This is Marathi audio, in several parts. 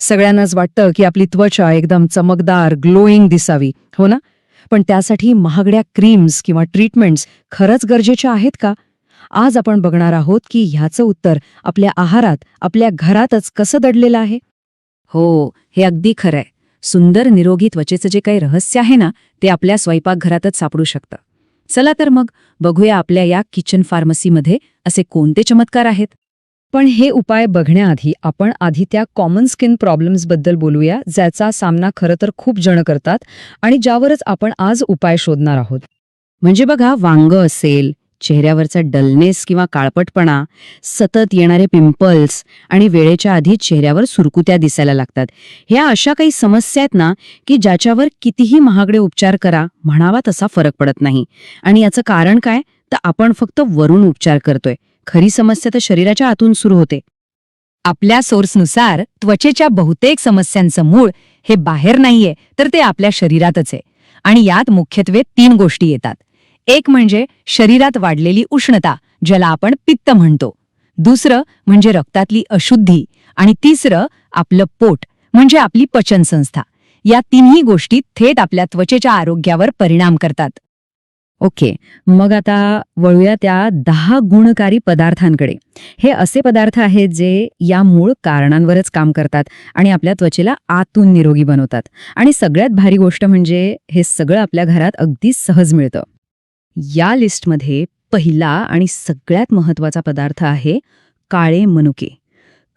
सगळ्यांनाच वाटतं की आपली त्वचा एकदम चमकदार, ग्लोईंग दिसावी, हो ना? पण त्यासाठी महागड्या क्रीम्स किंवा ट्रीटमेंट्स खरंच गरजेच्या आहेत का? आज आपण बघणार आहोत की ह्याचं उत्तर आपल्या आहारात, आपल्या घरातच कसं दडलेलं आहे. हो, हे अगदी खरंय. सुंदर निरोगी त्वचेचं जे काही रहस्य आहे ना, ते आपल्या स्वयंपाकघरातच सापडू शकतं. चला तर मग बघूया आपल्या या किचन फार्मसीमध्ये असे कोणते चमत्कार आहेत. पण हे उपाय बघण्याआधी आपण आधी त्या कॉमन स्किन प्रॉब्लेम्सबद्दल बोलूया, ज्याचा सामना खरं तर खूप जण करतात आणि ज्यावरच आपण आज उपाय शोधणार आहोत. म्हणजे बघा, वांग असेल, चेहऱ्यावरचा डलनेस किंवा काळपटपणा, सतत येणारे पिंपल्स आणि वेळेच्या आधी चेहऱ्यावर सुरकुत्या दिसायला लागतात. ह्या अशा काही समस्या आहेत ना, की ज्याच्यावर कितीही महागडे उपचार करा, म्हणावा तसा फरक पडत नाही. आणि याचं कारण काय? तर आपण फक्त वरून उपचार करतोय. खरी समस्या तर शरीराच्या आतून सुरू होते. आपल्या सोर्सनुसार त्वचेच्या बहुतेक समस्यांचं मूळ हे बाहेर नाहीये, तर ते आपल्या शरीरातच आहे. आणि यात मुख्यत्वे 3 गोष्टी येतात. एक म्हणजे शरीरात वाढलेली उष्णता, ज्याला आपण पित्त म्हणतो. दुसरं म्हणजे रक्तातली अशुद्धी. आणि तिसरं आपलं पोट, म्हणजे आपली पचनसंस्था. या तिन्ही गोष्टी थेट आपल्या त्वचेच्या आरोग्यावर परिणाम करतात. ओके, मग आता वळूया त्या 10 गुणकारी पदार्थांकडे. हे असे पदार्थ आहेत जे या मूळ कारणांवरच काम करतात आणि आपल्या त्वचेला आतून निरोगी बनवतात. आणि सगळ्यात भारी गोष्ट म्हणजे हे सगळं आपल्या घरात अगदी सहज मिळतं. या लिस्टमध्ये पहिला आणि सगळ्यात महत्त्वाचा पदार्थ आहे काळे मनुके.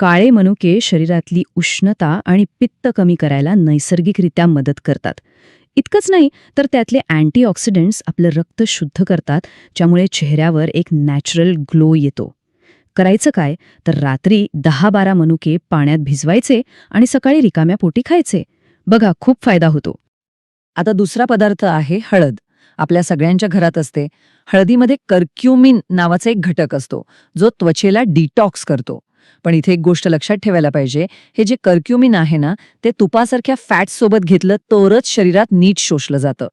काळे मनुके शरीरातली उष्णता आणि पित्त कमी करायला नैसर्गिकरित्या मदत करतात. इतकंच नाही तर त्यातले अँटीऑक्सिडंट्स आपलं रक्त शुद्ध करतात, ज्यामुळे चेहऱ्यावर एक नॅचरल ग्लो येतो. करायचं काय तर रात्री 10-12 मनुके पाण्यात भिजवायचे आणि सकाळी रिकाम्या पोटी खायचे. बघा, खूप फायदा होतो. आता दुसरा पदार्थ आहे हळद. आपल्या सगळ्यांच्या घरात असते. हळदीमध्ये कर्क्युमिन नावाचा एक घटक असतो, जो त्वचेला डिटॉक्स करतो. पण इथे एक गोष्ट लक्षात ठेवायला पाहिजे, हे जे कर्क्युमिन आहे ना, ते तुपासारख्या फॅट्ससोबत घेतलं तरच शरीरात नीट शोषलं जातं.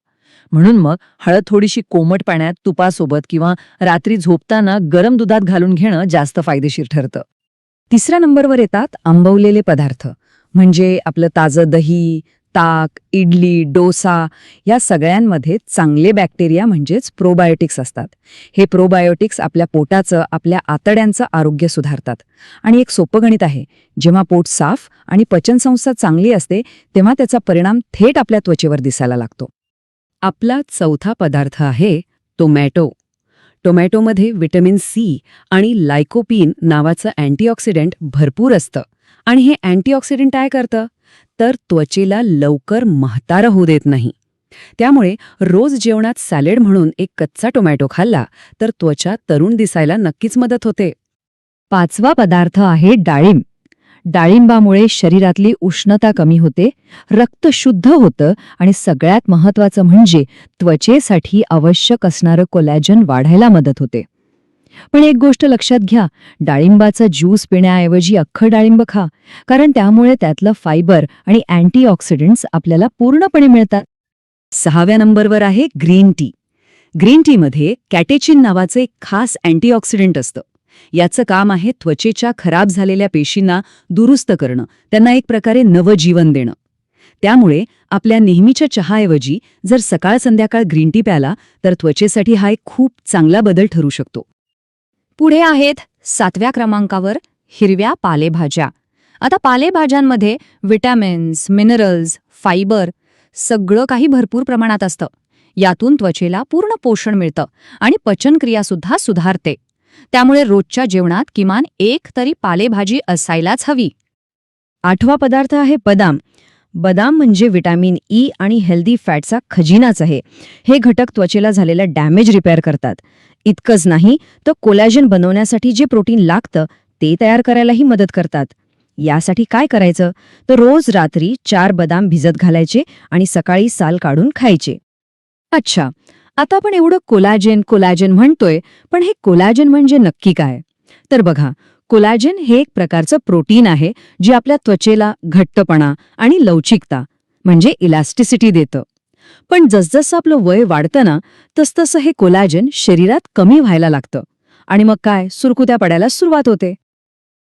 म्हणून मग हळद थोडीशी कोमट पाण्यात तुपासोबत किंवा रात्री झोपताना गरम दुधात घालून घेणं जास्त फायदेशीर ठरतं. तिसऱ्या नंबरवर येतात आंबवलेले पदार्थ, म्हणजे आपलं ताजं दही, ताक, इडली, डोसा या सगळ्यांमध्ये चांगले बॅक्टेरिया म्हणजेच प्रोबायोटिक्स असतात. हे प्रोबायोटिक्स आपल्या पोटाचं, आपल्या आतड्यांचं आरोग्य सुधारतात. आणि एक सोपं गणित आहे, जेव्हा पोट साफ आणि पचनसंस्था चांगली असते तेव्हा त्याचा परिणाम थेट आपल्या त्वचेवर दिसायला लागतो. आपला चौथा पदार्थ आहे टोमॅटो. टोमॅटोमध्ये व्हिटॅमिन सी आणि लायकोपीन नावाचं अँटीऑक्सिडंट भरपूर असतं. आणि हे अँटीऑक्सिडंट काय करतं तर त्वचेला लवकर म्हातारं होऊ देत नाही. त्यामुळे रोज जेवणात सॅलड म्हणून एक कच्चा टोमॅटो खाल्ला तर त्वचा तरुण दिसायला नक्कीच मदत होते. पाचवा पदार्थ आहे डाळिंब. डाळिंबामुळे शरीरातली उष्णता कमी होते, रक्त शुद्ध होतं आणि सगळ्यात महत्त्वाचं म्हणजे त्वचेसाठी आवश्यक असणारं कोलॅजन वाढायला मदत होते. पण एक गोष्ट लक्षात घ्या, डाळिंबाचा ज्यूस पिण्याऐवजी अख्खं डाळिंब खा, कारण त्यामुळे त्यातलं फायबर आणि अँटीऑक्सिडंट्स आपल्याला पूर्णपणे मिळतात. 6व्या नंबरवर आहे ग्रीन टी. ग्रीन टीमध्ये कॅटेचिन नावाचं एक खास अँटीऑक्सिडंट असतं. याचं काम आहे त्वचेच्या खराब झालेल्या पेशींना दुरुस्त करणं, त्यांना एक प्रकारे नवजीवन देणं. त्यामुळे आपल्या नेहमीच्या चहाऐवजी जर सकाळ संध्याकाळ ग्रीन टी प्याला तर त्वचेसाठी हा एक खूप चांगला बदल ठरू शकतो. पुढे आहेत 7व्या क्रमांकावर हिरव्या पालेभाज्या. आता पालेभाज्यांमध्ये विटॅमिन्स, मिनरल्स, फायबर सगळं काही भरपूर प्रमाणात असतं. यातून त्वचेला पूर्ण पोषण मिळतं आणि पचनक्रियासुद्धा सुधारते. त्यामुळे रोजच्या जेवणात किमान एक तरी पालेभाजी असायलाच हवी. 8वा पदार्थ आहे बदाम. बदाम म्हणजे व्हिटॅमिन ई आणि हेल्दी फॅटचा खजिनाच आहे. हे घटक त्वचेला झालेला डॅमेज रिपेअर करतात. इतकंच नाही तर कोलॅजन बनवण्यासाठी जे प्रोटीन लागतं ते तयार करायलाही मदत करतात. यासाठी काय करायचं तर रोज रात्री 4 बदाम भिजत घालायचे आणि सकाळी साल काढून खायचे. अच्छा, आता आपण एवढं कोलॅजन म्हणतोय, पण हे कोलॅजन म्हणजे नक्की काय? तर बघा, कोलॅजन हे एक प्रकारचं प्रोटीन आहे जे आपल्या त्वचेला घट्टपणा आणि लवचिकता म्हणजे इलॅस्टिसिटी देतं. पण जसजसं आपलं वय वाढतं ना, तसतसं हे कोलॅजन शरीरात कमी व्हायला लागतं आणि मग काय, सुरकुत्या पडायला सुरुवात होते.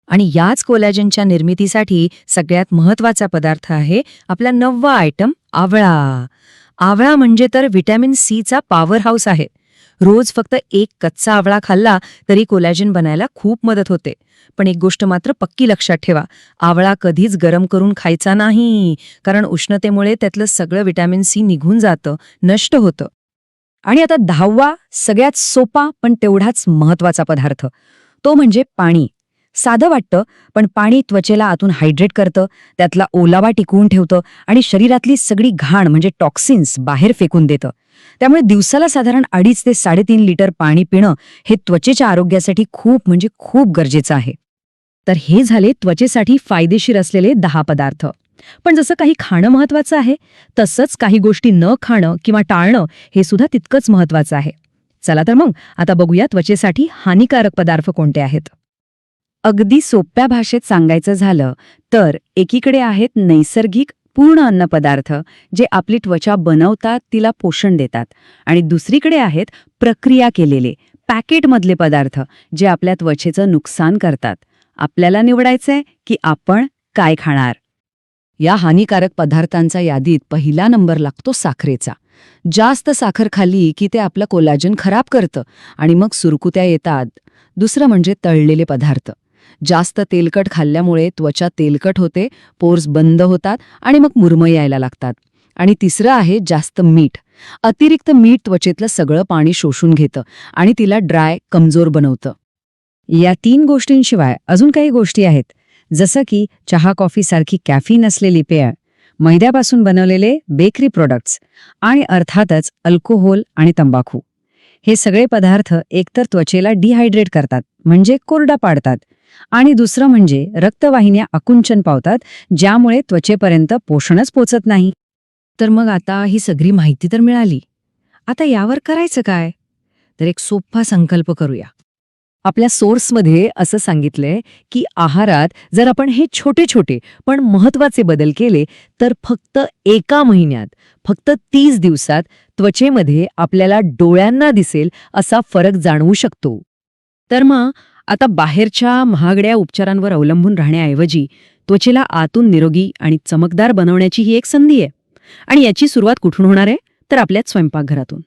आणि याच कोलॅजनच्या निर्मितीसाठी सगळ्यात महत्वाचा पदार्थ आहे आपला 9वा आयटम आवळा. आवळा म्हणजे तर व्हिटॅमिन सीचा पॉवर हाऊस आहे. रोज फक्त एक कच्चा आवळा खाल्ला तरी कोलॅजन बनायला खूप मदत होते. पण एक गोष्ट मात्र पक्की लक्षात ठेवा, आवळा कधीच गरम करून खायचा नाही, कारण उष्णतेमुळे त्यातलं सगळं व्हिटॅमिन सी निघून जातं, नष्ट होतं. आणि आता 10वा सगळ्यात सोपा पण तेवढाच महत्वाचा पदार्थ, तो म्हणजे पाणी. साधं वाटतं, पण पाणी त्वचेला आतून हायड्रेट करतं, त्यातला ओलावा टिकवून ठेवतं आणि शरीरातली सगळी घाण म्हणजे टॉक्सिन्स बाहेर फेकून देतं. त्यामुळे दिवसाला साधारण 2.5 ते 3.5 लिटर पाणी पिणं हे त्वचेच्या आरोग्यासाठी खूप म्हणजे खूप गरजेचं आहे. तर हे झाले त्वचेसाठी फायदेशीर असलेले 10 पदार्थ. पण जसं काही खाणं महत्वाचं आहे, तसंच काही गोष्टी न खाणं किंवा टाळणं हे सुद्धा तितकंच महत्वाचं आहे. चला तर मग आता बघूया त्वचेसाठी हानिकारक पदार्थ कोणते आहेत. अगदी सोप्या भाषेत सांगायचं झालं तर एकीकडे आहेत नैसर्गिक पूर्ण अन्नपदार्थ जे आपली त्वचा बनवतात, तिला पोषण देतात, आणि दुसरीकडे आहेत प्रक्रिया केलेले पॅकेटमधले पदार्थ जे आपल्या त्वचेचं नुकसान करतात. आपल्याला निवडायचंय की आपण काय खाणार. या हानिकारक पदार्थांच्या यादीत पहिला नंबर लागतो साखरेचा. जास्त साखर खाल्ली की ते आपलं कोलॅजन खराब करतं आणि मग सुरकुत्या येतात. दुसरं म्हणजे तळलेले पदार्थ. जास्त तेलकट खाल्ल्यामुळे त्वचा तेलकट होते, पोर्स बंद होतात आणि मग मुरमं यायला लागतात. आणि तिसरं आहे जास्त मीठ. अतिरिक्त मीठ त्वचेतलं सगळं पाणी शोषून घेतं आणि तिला ड्राय, कमजोर बनवतं. या 3 गोष्टींशिवाय अजून काही गोष्टी आहेत, जसं की चहा कॉफीसारखी कॅफीन असलेली पेय, मैद्यापासून बनवलेले बेकरी प्रोडक्ट्स आणि अर्थातच अल्कोहोल आणि तंबाखू. हे सगळे पदार्थ एकतर त्वचेला डिहायड्रेट करतात म्हणजे कोरडा पाडतात, आणि दुसरं म्हणजे रक्तवाहिन्या आकुंचन पावतात, ज्यामुळे त्वचेपर्यंत पोषणच पोचत नाही. तर मग आता ही सगळी माहिती तर मिळाली, आता यावर करायचं काय? तर एक सोपा संकल्प करूया. आपल्या सोर्समध्ये असं सांगितलंय की आहारात जर आपण हे छोटे छोटे पण महत्वाचे बदल केले तर फक्त 1 महिन्यात, फक्त 30 दिवसात त्वचेमध्ये आपल्याला डोळ्यांना दिसेल असा फरक जाणवू शकतो. तर मग आता बाहेरच्या महागड्या उपचारांवर अवलंबून राहण्याऐवजी त्वचेला आतून निरोगी आणि चमकदार बनवण्याची ही एक संधी आहे. आणि याची सुरुवात कुठून होणार आहे? तर आपल्याच स्वयंपाकघरातून.